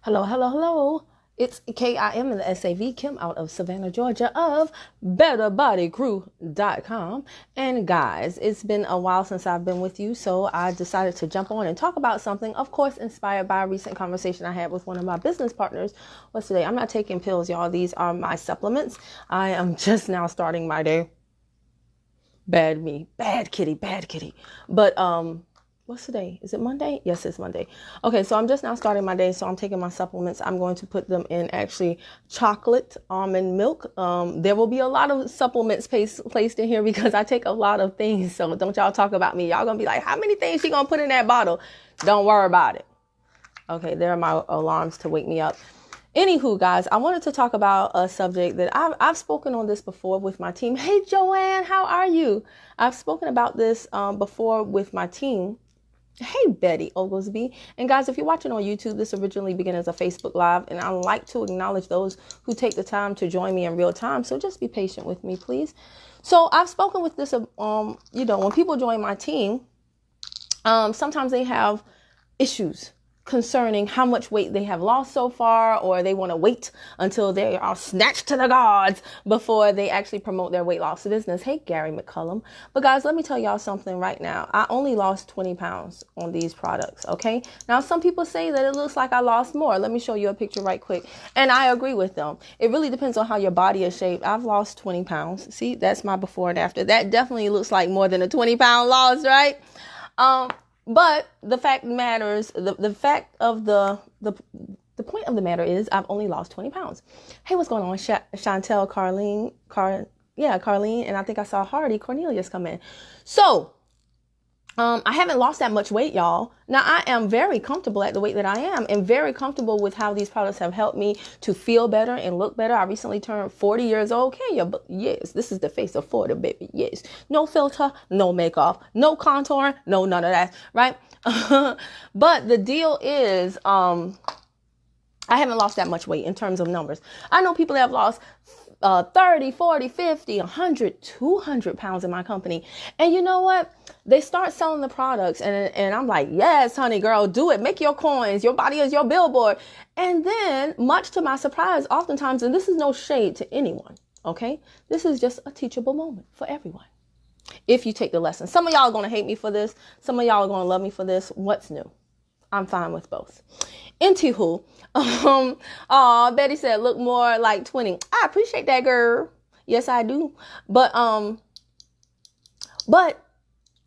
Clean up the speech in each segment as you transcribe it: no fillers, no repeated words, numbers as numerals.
Hello, hello, hello. It's KIM and the SAV, Kim out of Savannah, Georgia of BetterBodyCrew.com. And guys, it's been a while since I've been with you, so I decided to jump on and talk about something, of course, inspired by a recent conversation I had with one of my business partners. What's today? I'm not taking pills, y'all. These are my supplements. I am just now starting my day. Bad me. Bad kitty. Bad kitty. But, what's today? Is it Monday? Yes, it's Monday. Okay, so I'm just now starting my day, so I'm taking my supplements. I'm going to put them in actually chocolate almond milk. There will be a lot of supplements placed in here because I take a lot of things. So don't y'all talk about me. Y'all gonna be like, how many things she gonna put in that bottle? Don't worry about it. Okay, there are my alarms to wake me up. Anywho, guys, I wanted to talk about a subject that I've spoken on this before with my team. Hey, Joanne, how are you? I've spoken about this before with my team. Hey, Betty Oglesby. And guys, if you're watching on YouTube, this originally began as a Facebook Live, and I like to acknowledge those who take the time to join me in real time. So just be patient with me, please. So I've spoken with this, when people join my team, sometimes they have issues concerning how much weight they have lost so far, or they want to wait until they are snatched to the gods before they actually promote their weight loss business. Hey, Gary McCullum. But guys, let me tell y'all something right now. I only lost 20 pounds on these products. Okay. Now, some people say that it looks like I lost more. Let me show you a picture right quick. And I agree with them. It really depends on how your body is shaped. I've lost 20 pounds. See, that's my before and after. That definitely looks like more than a 20-pound loss, right? But the fact matters, the fact of the point of the matter is I've only lost 20 pounds. Hey, what's going on? Chantel, Carlene, and I think I saw Hardy Cornelius come in. So, I haven't lost that much weight, y'all. Now, I am very comfortable at the weight that I am and very comfortable with how these products have helped me to feel better and look better. I recently turned 40 years old. Yes, this is the face of 40, baby. Yes. No filter, no makeup, no contour, no none of that, right? But the deal is, I haven't lost that much weight in terms of numbers. I know people that have lost 30, 40, 50, 100, 200 pounds in my company. And you know what? They start selling the products and I'm like, yes, honey girl, do it. Make your coins. Your body is your billboard. And then, much to my surprise, oftentimes, and this is no shade to anyone, okay? This is just a teachable moment for everyone. If you take the lesson. Some of y'all are going to hate me for this. Some of y'all are going to love me for this. What's new? I'm fine with both. Anywho, Betty said, look more like 20. I appreciate that, girl. Yes, I do. But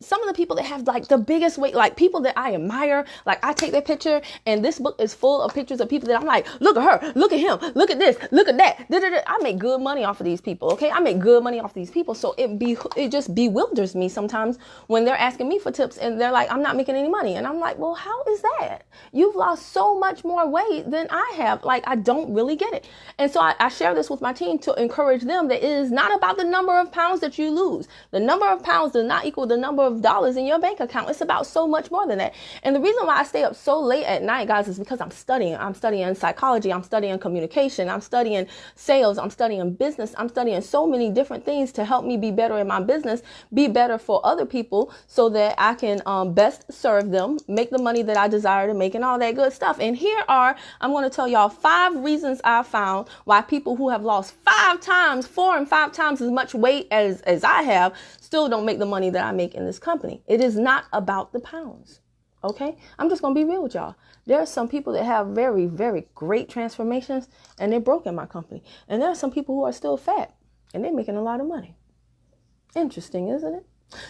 some of the people that have like the biggest weight, like people that I admire, like I take their picture and this book is full of pictures of people that I'm like, look at her, look at him, look at this, look at that. I make good money off of these people. Okay. I make good money off these people. So it just bewilders me sometimes when they're asking me for tips and they're like, I'm not making any money. And I'm like, well, how is that? You've lost so much more weight than I have. Like, I don't really get it. And so I share this with my team to encourage them that it is not about the number of pounds that you lose. The number of pounds does not equal the number of dollars in your bank account. It's about so much more than that. And the reason why I stay up so late at night, guys, is because I'm studying. I'm studying psychology. I'm studying communication. I'm studying sales. I'm studying business. I'm studying so many different things to help me be better in my business, be better for other people so that I can best serve them, make the money that I desire to make and all that good stuff. And I'm going to tell y'all 5 reasons I found why people who have lost 4 and 5 times as much weight as I have still don't make the money that I make in this company. It is not about the pounds. Okay. I'm just going to be real with y'all. There are some people that have very, very great transformations and they're broke in my company. And there are some people who are still fat and they're making a lot of money. Interesting, isn't it?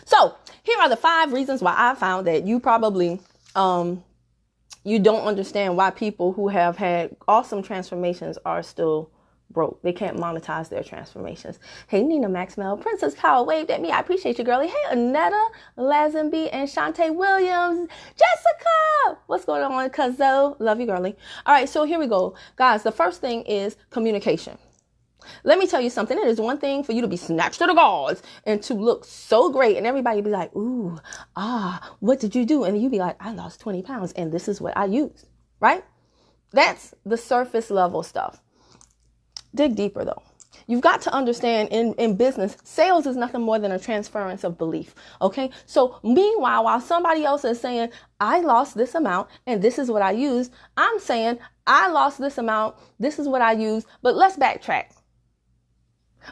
So here are the 5 reasons why I found that you probably, you don't understand why people who have had awesome transformations are still broke. They can't monetize their transformations. Hey, Nina Maxwell, Princess Power waved at me. I appreciate you, girlie. Hey, Annetta Lazenby and Shantae Williams. Jessica, what's going on, Cuzzo? Love you, girlie. All right, so here we go. Guys, the first thing is communication. Let me tell you something. It is one thing for you to be snatched to the gods and to look so great and everybody be like, ooh, what did you do? And you be like, I lost 20 pounds and this is what I used, right? That's the surface level stuff. Dig deeper though. you've got to understand in business, sales is nothing more than a transference of belief. Okay. So meanwhile, while somebody else is saying, I lost this amount and this is what I used, I'm saying, I lost this amount, this is what I used, but let's backtrack.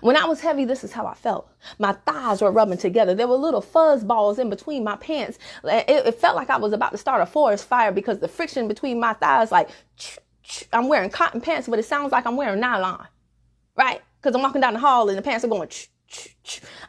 When I was heavy, this is how I felt. My thighs were rubbing together. There were little fuzz balls in between my pants. It felt like I was about to start a forest fire because the friction between my thighs, like, I'm wearing cotton pants, but it sounds like I'm wearing nylon, right? Because I'm walking down the hall and the pants are going,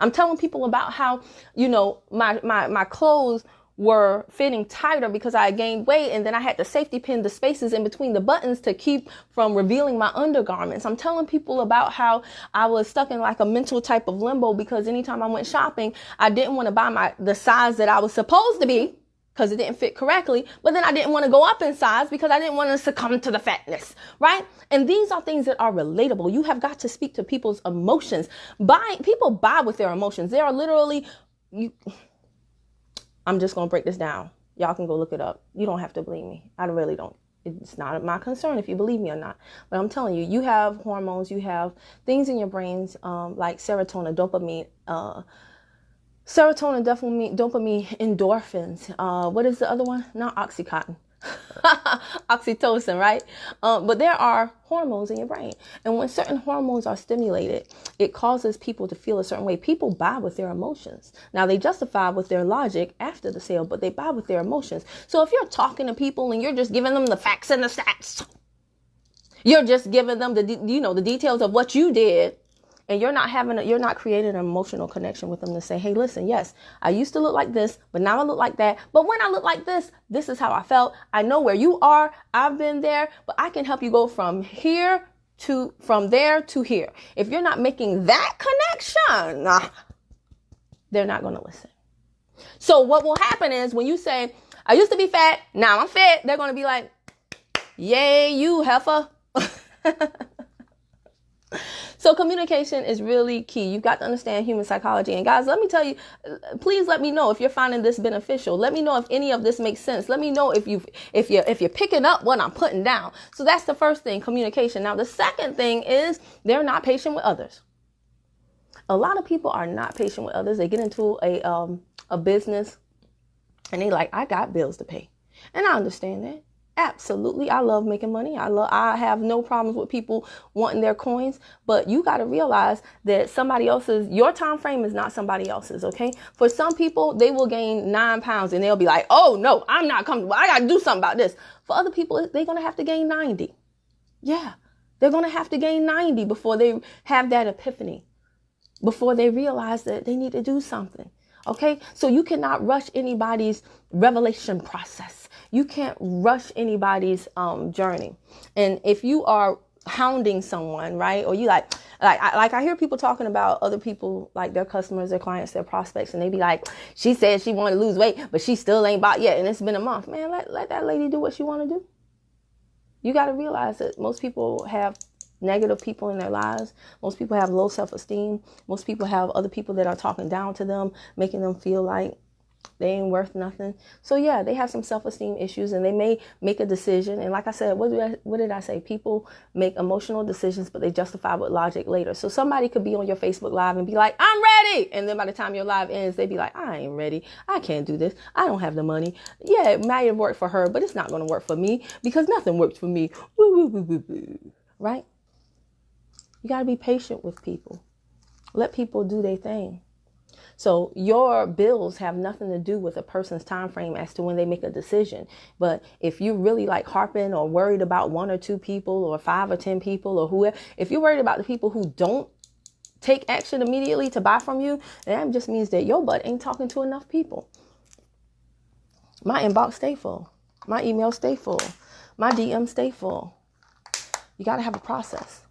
I'm telling people about how, my clothes were fitting tighter because I gained weight, and then I had to safety pin the spaces in between the buttons to keep from revealing my undergarments. I'm telling people about how I was stuck in like a mental type of limbo because anytime I went shopping, I didn't want to buy the size that I was supposed to be because it didn't fit correctly, but then I didn't want to go up in size because I didn't want to succumb to the fatness, right? And these are things that are relatable. You have got to speak to people's emotions. People buy with their emotions. They are literally, I'm just going to break this down. Y'all can go look it up. You don't have to believe me. I really don't. It's not my concern if you believe me or not. But I'm telling you, you have hormones, you have things in your brains like serotonin, dopamine, dopamine, endorphins. What is the other one? Not Oxycontin. Oxytocin, right? But there are hormones in your brain. And when certain hormones are stimulated, it causes people to feel a certain way. People buy with their emotions. Now, they justify with their logic after the sale, but they buy with their emotions. So if you're talking to people and you're just giving them the facts and the stats, you're just giving them the details of what you did, and you're not creating an emotional connection with them to say, hey, listen, yes, I used to look like this, but now I look like that. But when I look like this, this is how I felt. I know where you are. I've been there, but I can help you go from there to here. If you're not making that connection, they're not going to listen. So what will happen is when you say, I used to be fat, now I'm fit, they're going to be like, yay, you heifer. So communication is really key. You've got to understand human psychology. And guys, let me tell you, please let me know if you're finding this beneficial. Let me know if any of this makes sense. Let me know if you're picking up what I'm putting down. So that's the first thing, communication. Now, the second thing is they're not patient with others. A lot of people are not patient with others. They get into a business and they like, I got bills to pay. And I understand that. Absolutely. I love making money. I have no problems with people wanting their coins, but you got to realize that your time frame is not somebody else's. Okay. For some people, they will gain 9 pounds and they'll be like, oh no, I'm not comfortable. I got to do something about this. For other people, they're going to have to gain 90. Yeah. They're going to have to gain 90 before they have that epiphany, before they realize that they need to do something. Okay. So you cannot rush anybody's revelation process. You can't rush anybody's journey. And if you are hounding someone, right, or you like I hear people talking about other people, like their customers, their clients, their prospects, and they be like, she said she wanted to lose weight, but she still ain't bought yet, and it's been a month. Man, let that lady do what she want to do. You got to realize that most people have negative people in their lives. Most people have low self-esteem. Most people have other people that are talking down to them, making them feel like they ain't worth nothing. So yeah, they have some self-esteem issues and they may make a decision. And like I said, what did I say? People make emotional decisions, but they justify with logic later. So somebody could be on your Facebook Live and be like, I'm ready. And then by the time your live ends, they be like, I ain't ready. I can't do this. I don't have the money. Yeah, it might have worked for her, but it's not going to work for me because nothing works for me. Woo, woo, woo, woo, woo. Right? You got to be patient with people. Let people do their thing. So your bills have nothing to do with a person's time frame as to when they make a decision. But if you really like harping or worried about 1 or 2 people or 5 or 10 people or whoever, if you're worried about the people who don't take action immediately to buy from you, that just means that your butt ain't talking to enough people. My inbox stay full. My emails stay full. My DMs stay full. You got to have a process.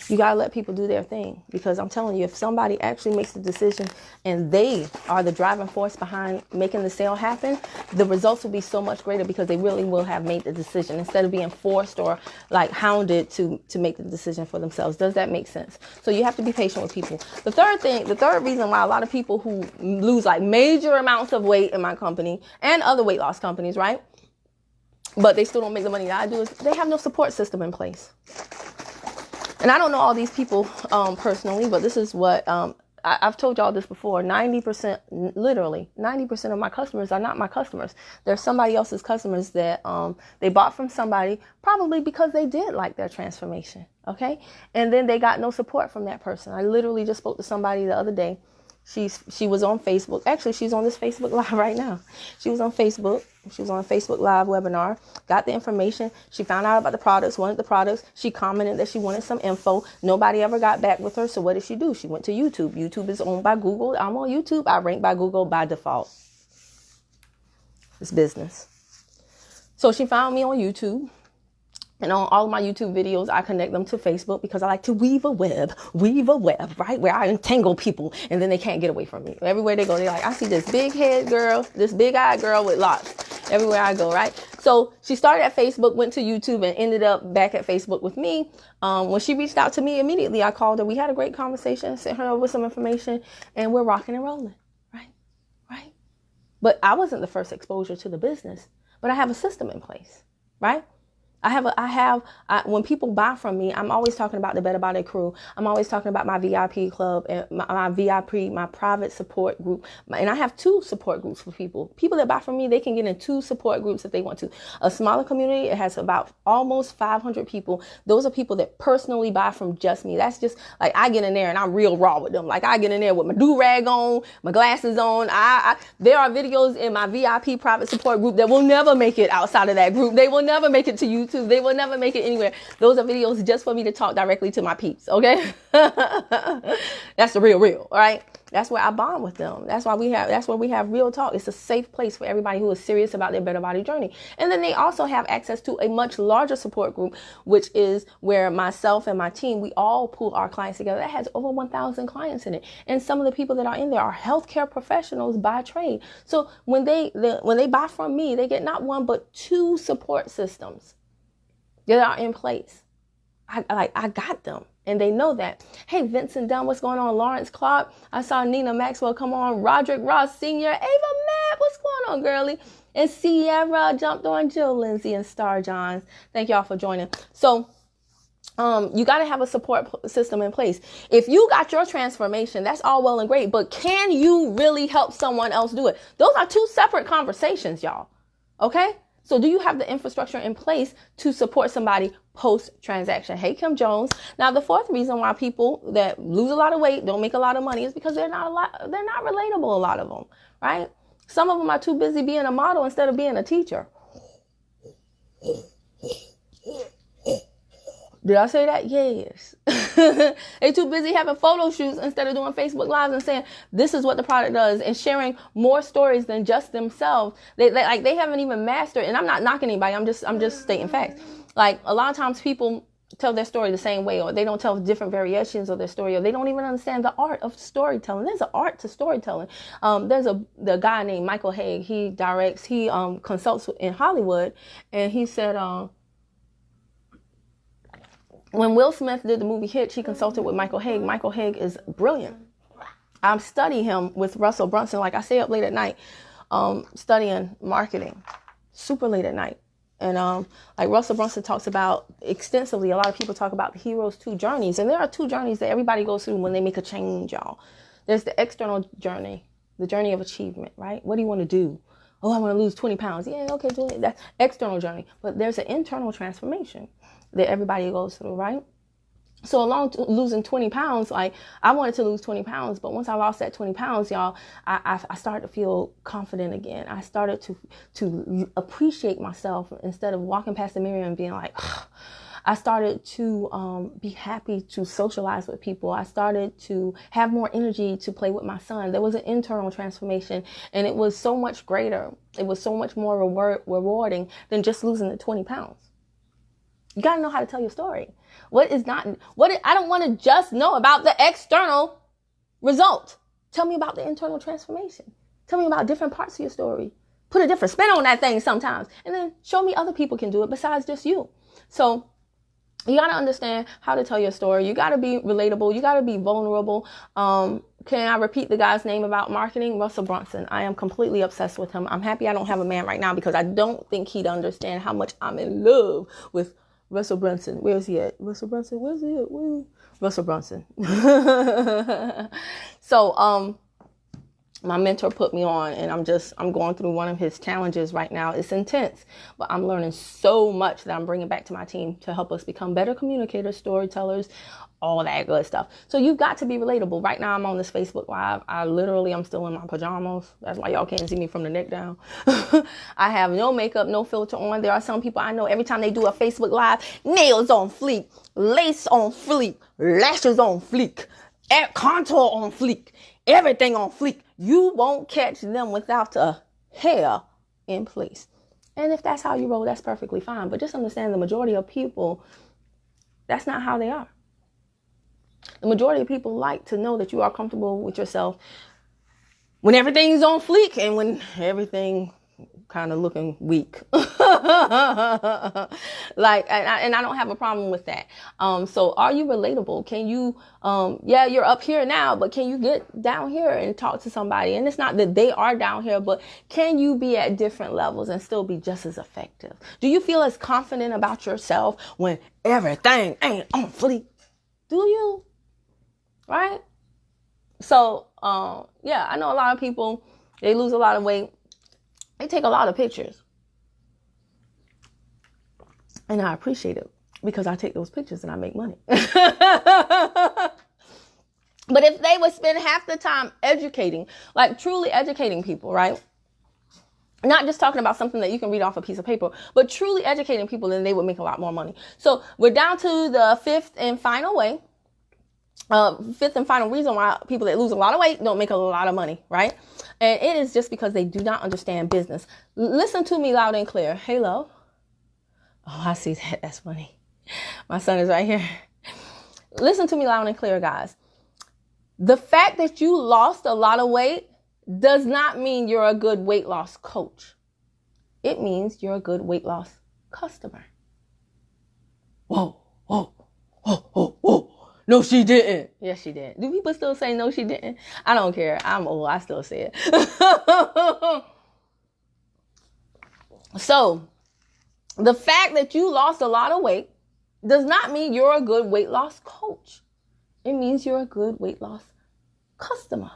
You got to let people do their thing, because I'm telling you, if somebody actually makes the decision and they are the driving force behind making the sale happen, the results will be so much greater because they really will have made the decision instead of being forced or like hounded to make the decision for themselves. Does that make sense? So you have to be patient with people. The third reason why a lot of people who lose like major amounts of weight in my company and other weight loss companies, right? But they still don't make the money that I do is they have no support system in place. And I don't know all these people personally, but this is what I've told y'all this before. 90%, literally 90% of my customers are not my customers. They're somebody else's customers that they bought from somebody, probably because they did like their transformation. Okay. And then they got no support from that person. I literally just spoke to somebody the other day. She was on Facebook. Actually, she's on this Facebook Live right now. She was on Facebook. She was on a Facebook Live webinar, got the information. She found out about the products, wanted the products. She commented that she wanted some info. Nobody ever got back with her. So what did she do? She went to YouTube. YouTube is owned by Google. I'm on YouTube. I rank by Google by default. It's business. So she found me on YouTube. And on all of my YouTube videos, I connect them to Facebook because I like to weave a web, right? Where I entangle people and then they can't get away from me. Everywhere they go, they're like, I see this big head girl, this big eyed girl with locks everywhere I go, right? So she started at Facebook, went to YouTube, and ended up back at Facebook with me. When she reached out to me immediately, I called her. We had a great conversation, sent her over some information, and we're rocking and rolling, right? But I wasn't the first exposure to the business, but I have a system in place, right? When people buy from me, I'm always talking about the BetterBodyCrew. I'm always talking about my VIP club and my private support group. And I have 2 support groups for people. People that buy from me, they can get in 2 support groups if they want to. A smaller community, it has about almost 500 people. Those are people that personally buy from just me. That's just like, I get in there and I'm real raw with them. Like, I get in there with my do-rag on, my glasses on. There are videos in my VIP private support group that will never make it outside of that group. They will never make it to YouTube. They will never make it anywhere. Those are videos just for me to talk directly to my peeps. Okay. That's the real, all right? That's where I bond with them. That's where we have real talk. It's a safe place for everybody who is serious about their better body journey. And then they also have access to a much larger support group, which is where myself and my team, we all pool our clients together. That has over 1,000 clients in it. And some of the people that are in there are healthcare professionals by trade. So when they buy from me, they get not 1, but 2 support systems that are in place. I got them. And they know that. Hey, Vincent Dunn, what's going on? Lawrence Clark. I saw Nina Maxwell come on. Roderick Ross Sr. Ava Matt, what's going on, girlie? And Sierra jumped on. Jill Lindsay and Star Johns. Thank y'all for joining. So you got to have a support system in place. If you got your transformation, that's all well and great. But can you really help someone else do it? Those are 2 separate conversations, y'all. Okay? So do you have the infrastructure in place to support somebody post-transaction? Hey, Kim Jones. Now, the 4th reason why people that lose a lot of weight, don't make a lot of money, is because they're not relatable, a lot of them, right? Some of them are too busy being a model instead of being a teacher. Did I say that? Yes. They're too busy having photo shoots instead of doing Facebook Lives and saying, this is what the product does, and sharing more stories than just themselves. They haven't even mastered, and I'm not knocking anybody. I'm just stating facts. Like, a lot of times people tell their story the same way, or they don't tell different variations of their story, or they don't even understand the art of storytelling. There's an art to storytelling. There's the guy named Michael Haig. He consults in Hollywood, and he said, when Will Smith did the movie Hitch, he consulted with Michael Haig. Michael Haig is brilliant. I'm studying him with Russell Brunson. Like, I stay up late at night studying marketing, super late at night. And like Russell Brunson talks about extensively, a lot of people talk about the hero's 2 journeys. And there are 2 journeys that everybody goes through when they make a change, y'all. There's the external journey, the journey of achievement, right? What do you want to do? Oh, I want to lose 20 pounds. Yeah, okay, do it. That's external journey. But there's an internal transformation that everybody goes through, right? So along losing 20 pounds, like, I wanted to lose 20 pounds, but once I lost that 20 pounds, y'all, I started to feel confident again. I started to appreciate myself instead of walking past the mirror and being like, ugh. I started to be happy to socialize with people. I started to have more energy to play with my son. There was an internal transformation, and it was so much greater. It was so much more rewarding than just losing the 20 pounds. You got to know how to tell your story. I don't want to just know about the external result. Tell me about the internal transformation. Tell me about different parts of your story. Put a different spin on that thing sometimes. And then show me other people can do it besides just you. So you got to understand how to tell your story. You got to be relatable. You got to be vulnerable. Can I repeat the guy's name about marketing? Russell Brunson. I am completely obsessed with him. I'm happy I don't have a man right now because I don't think he'd understand how much I'm in love with Russell Brunson. Where's he at? Russell Brunson. Where's he at? Russell Brunson. So, my mentor put me on, and I'm going through one of his challenges right now. It's intense, but I'm learning so much that I'm bringing back to my team to help us become better communicators, storytellers, all that good stuff. So you've got to be relatable. Right now I'm on this Facebook Live. I'm still in my pajamas. That's why y'all can't see me from the neck down. I have no makeup, no filter on. There are some people I know, every time they do a Facebook Live, nails on fleek, lace on fleek, lashes on fleek, contour on fleek, everything on fleek. You won't catch them without the hair in place. And if that's how you roll, that's perfectly fine. But just understand the majority of people, that's not how they are. The majority of people like to know that you are comfortable with yourself when everything's on fleek and when everything kind of looking weak. Like, and I don't have a problem with that. So are you relatable? Can you, you're up here now, but can you get down here and talk to somebody? And it's not that they are down here, but can you be at different levels and still be just as effective? Do you feel as confident about yourself when everything ain't on fleek? Do you? Right? So, I know a lot of people, they lose a lot of weight. They take a lot of pictures. And I appreciate it because I take those pictures and I make money. But if they would spend half the time educating, like truly educating people, right? Not just talking about something that you can read off a piece of paper, but truly educating people, then they would make a lot more money. So we're down to the fifth and final reason why people that lose a lot of weight don't make a lot of money, right? And it is just because they do not understand business. Listen to me loud and clear. Hey, love. Oh, I see that. That's funny. My son is right here. Listen to me loud and clear, guys. The fact that you lost a lot of weight does not mean you're a good weight loss coach. It means you're a good weight loss customer. Whoa, whoa, whoa, whoa, whoa. No, she didn't. Yes, she did. Do people still say no, she didn't? I don't care. I'm old. I still say it. So, the fact that you lost a lot of weight does not mean you're a good weight loss coach. It means you're a good weight loss customer.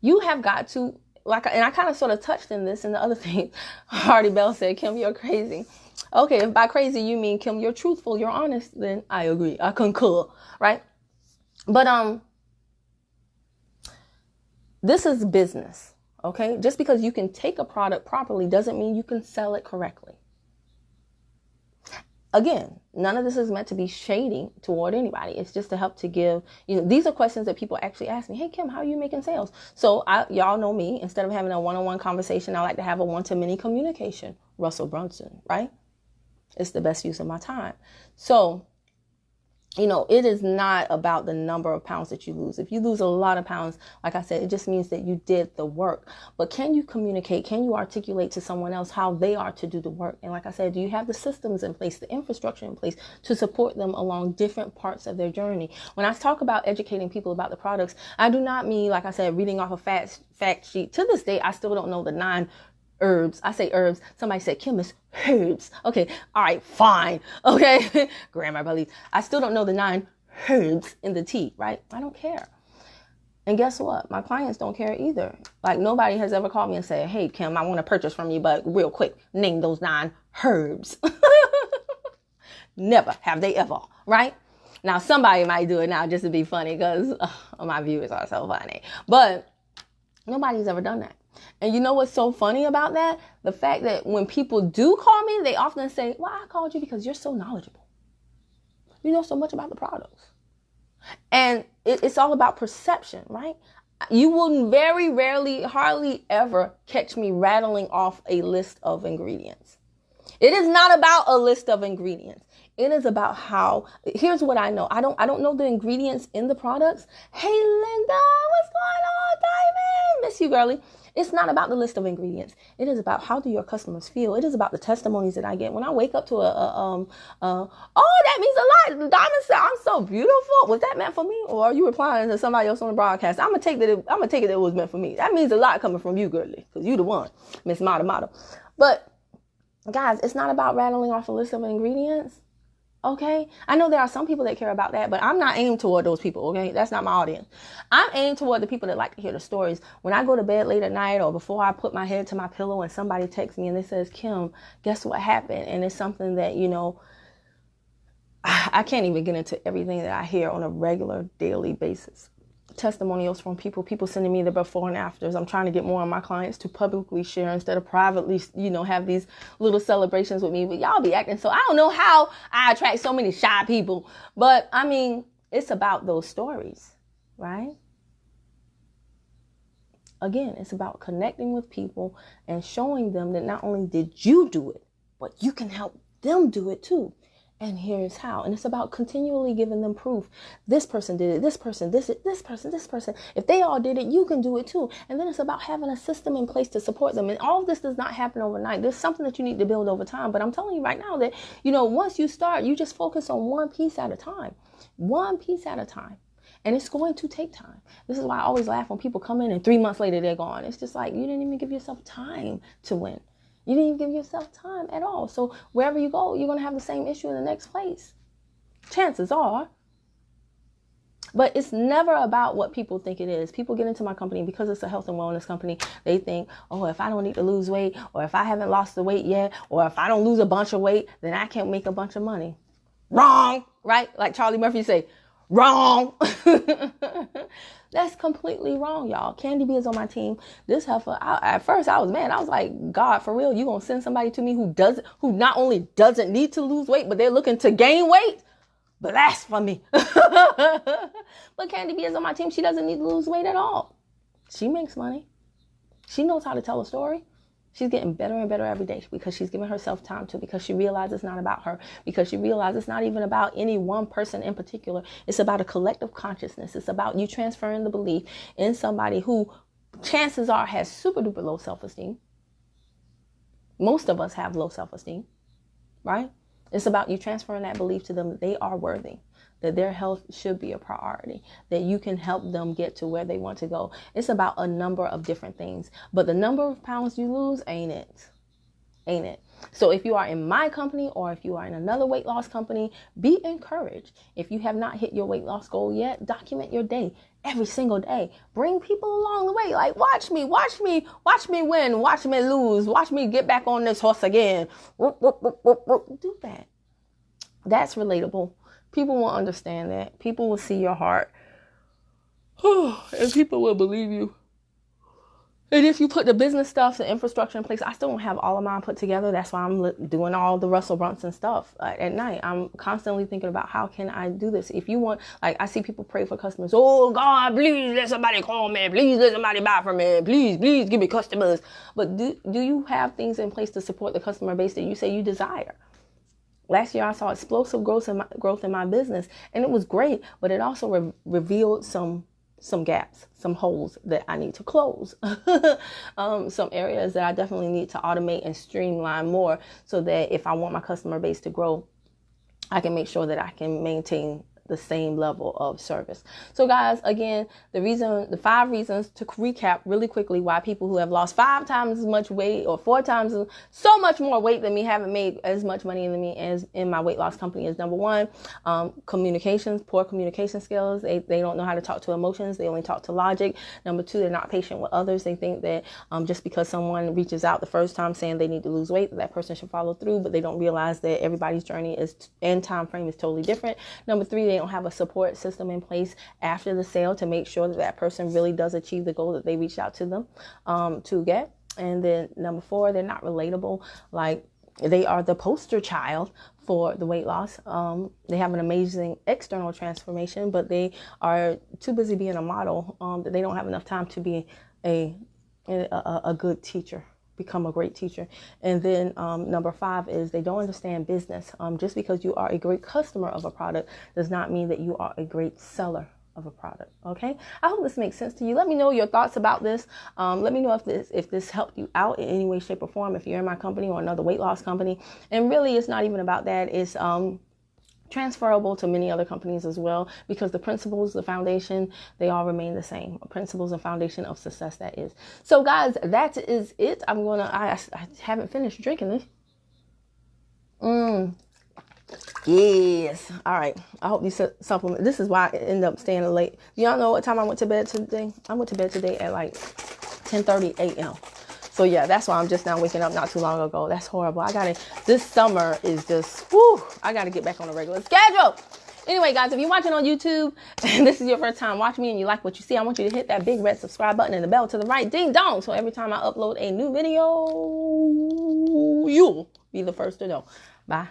You have got to, and I kind of sort of touched in this and the other thing. Hardy Bell said, Kim, you're crazy. Okay, if by crazy you mean, Kim, you're truthful, you're honest, then I agree. I concur, right? But this is business, okay? Just because you can take a product properly doesn't mean you can sell it correctly. Again, none of this is meant to be shading toward anybody. It's just to help to give, these are questions that people actually ask me. Hey, Kim, how are you making sales? So y'all know me. Instead of having a one-on-one conversation, I like to have a one-to-many communication. Russell Brunson, right? It's the best use of my time. So, it is not about the number of pounds that you lose. If you lose a lot of pounds, like I said, it just means that you did the work. But can you communicate? Can you articulate to someone else how they are to do the work? And like I said, do you have the systems in place, the infrastructure in place to support them along different parts of their journey? When I talk about educating people about the products, I do not mean, like I said, reading off a fact sheet. To this day, I still don't know the 9 herbs. I say herbs. Somebody said, Kim, it's herbs. Okay. All right. Fine. Okay. Grammar, please. I still don't know the 9 herbs in the tea, right? I don't care. And guess what? My clients don't care either. Like nobody has ever called me and said, hey, Kim, I want to purchase from you, but real quick, name those 9 herbs. Never have they ever, right? Now, somebody might do it now just to be funny because my viewers are so funny, but nobody's ever done that. And you know what's so funny about that? The fact that when people do call me, they often say, well, I called you because you're so knowledgeable. You know so much about the products. And it's all about perception, right? You will very rarely, hardly ever catch me rattling off a list of ingredients. It is not about a list of ingredients. It is about how, here's what I know. I don't know the ingredients in the products. Hey, Linda, what's going on, Diamond? Miss you, girly. It's not about the list of ingredients. It is about how do your customers feel. It is about the testimonies that I get. When I wake up to oh, that means a lot. Diamond said, I'm so beautiful. Was that meant for me? Or are you replying to somebody else on the broadcast? I'm gonna take that it was meant for me. That means a lot coming from you, girly, because you the one, Miss Mata. But guys, it's not about rattling off a list of ingredients. Okay, I know there are some people that care about that, but I'm not aimed toward those people. Okay, that's not my audience. I'm aimed toward the people that like to hear the stories. When I go to bed late at night or before I put my head to my pillow and somebody texts me and they says, Kim, guess what happened? And it's something that, you know, I can't even get into everything that I hear on a regular daily basis. Testimonials from people sending me the before and afters. I'm trying to get more of my clients to publicly share instead of privately, you know, have these little celebrations with me. But y'all be acting so, I don't know how I attract so many shy people. But I mean, it's about those stories, right? Again, it's about connecting with people and showing them that not only did you do it, but you can help them do it too. And here's how. And it's about continually giving them proof. This person did it. This person, this person. If they all did it, you can do it too. And then it's about having a system in place to support them. And all of this does not happen overnight. There's something that you need to build over time. But I'm telling you right now that, you know, once you start, you just focus on one piece at a time. One piece at a time. And it's going to take time. This is why I always laugh when people come in and 3 months later they're gone. It's just like, you didn't even give yourself time to win. You didn't even give yourself time at all. So wherever you go, you're going to have the same issue in the next place. Chances are. But it's never about what people think it is. People get into my company because it's a health and wellness company. They think, oh, if I don't need to lose weight, or if I haven't lost the weight yet, or if I don't lose a bunch of weight, then I can't make a bunch of money. Wrong, right? Like Charlie Murphy say, wrong. That's completely wrong, y'all. Candy B is on my team. This heifer, at first I was mad. I was like, God, for real, you gonna send somebody to me who not only doesn't need to lose weight, but they're looking to gain weight? Blasphemy. But Candy B is on my team. She doesn't need to lose weight at all. She makes money. She knows how to tell a story. She's getting better and better every day because she's giving herself time to, because she realizes it's not about her, because she realizes it's not even about any one person in particular. It's about a collective consciousness. It's about you transferring the belief in somebody who chances are has super duper low self-esteem. Most of us have low self-esteem, right? It's about you transferring that belief to them that they are worthy, that their health should be a priority, that you can help them get to where they want to go. It's about a number of different things, but the number of pounds you lose ain't it. Ain't it? So if you are in my company or if you are in another weight loss company, be encouraged. If you have not hit your weight loss goal yet, document your day every single day. Bring people along the way. Like, watch me win, watch me lose, watch me get back on this horse again. Do that. That's relatable. People will understand that. People will see your heart. And people will believe you. And if you put the business stuff, the infrastructure in place, I still don't have all of mine put together. That's why I'm doing all the Russell Brunson stuff at night. I'm constantly thinking about how can I do this? If you want, like I see people pray for customers. Oh God, please let somebody call me. Please let somebody buy from me. Please give me customers. But do you have things in place to support the customer base that you say you desire? Last year, I saw explosive growth in my business, and it was great, but it also revealed some gaps, some holes that I need to close, some areas that I definitely need to automate and streamline more so that if I want my customer base to grow, I can make sure that I can maintain the same level of service. So guys, again, the 5 reasons to recap really quickly why people who have lost 5 times as much weight or 4 times so much more weight than me haven't made as much money than me as in my weight loss company is number 1, communications, poor communication skills. They don't know how to talk to emotions. They only talk to logic. Number 2, they're not patient with others. They think that just because someone reaches out the first time saying they need to lose weight, that person should follow through, but they don't realize that everybody's journey and time frame is totally different. Number 3, they don't have a support system in place after the sale to make sure that that person really does achieve the goal that they reached out to them to get. And then number 4, they're not relatable. Like, they are the poster child for the weight loss. They have an amazing external transformation, but they are too busy being a model that they don't have enough time to be a good teacher, become a great teacher. And then number 5 is they don't understand business. Just because you are a great customer of a product does not mean that you are a great seller of a product. Okay, I hope this makes sense to you. Let me know your thoughts about this. Let me know if this helped you out in any way, shape, or form, if you're in my company or another weight loss company. And really, it's not even about that. It's transferable to many other companies as well, because the principles, the foundation, they all remain the same. Principles and foundation of success, that is. So guys, that is it. I haven't finished drinking this. Yes. All right. I hope these supplements. This is why I end up staying late. Do y'all know what time I went to bed today? I went to bed today at like 10:30 a.m. So yeah, that's why I'm just now waking up not too long ago. That's horrible. This summer is just, I gotta get back on a regular schedule. Anyway, guys, if you're watching on YouTube and this is your first time watching me and you like what you see, I want you to hit that big red subscribe button and the bell to the right, ding dong. So every time I upload a new video, you'll be the first to know. Bye.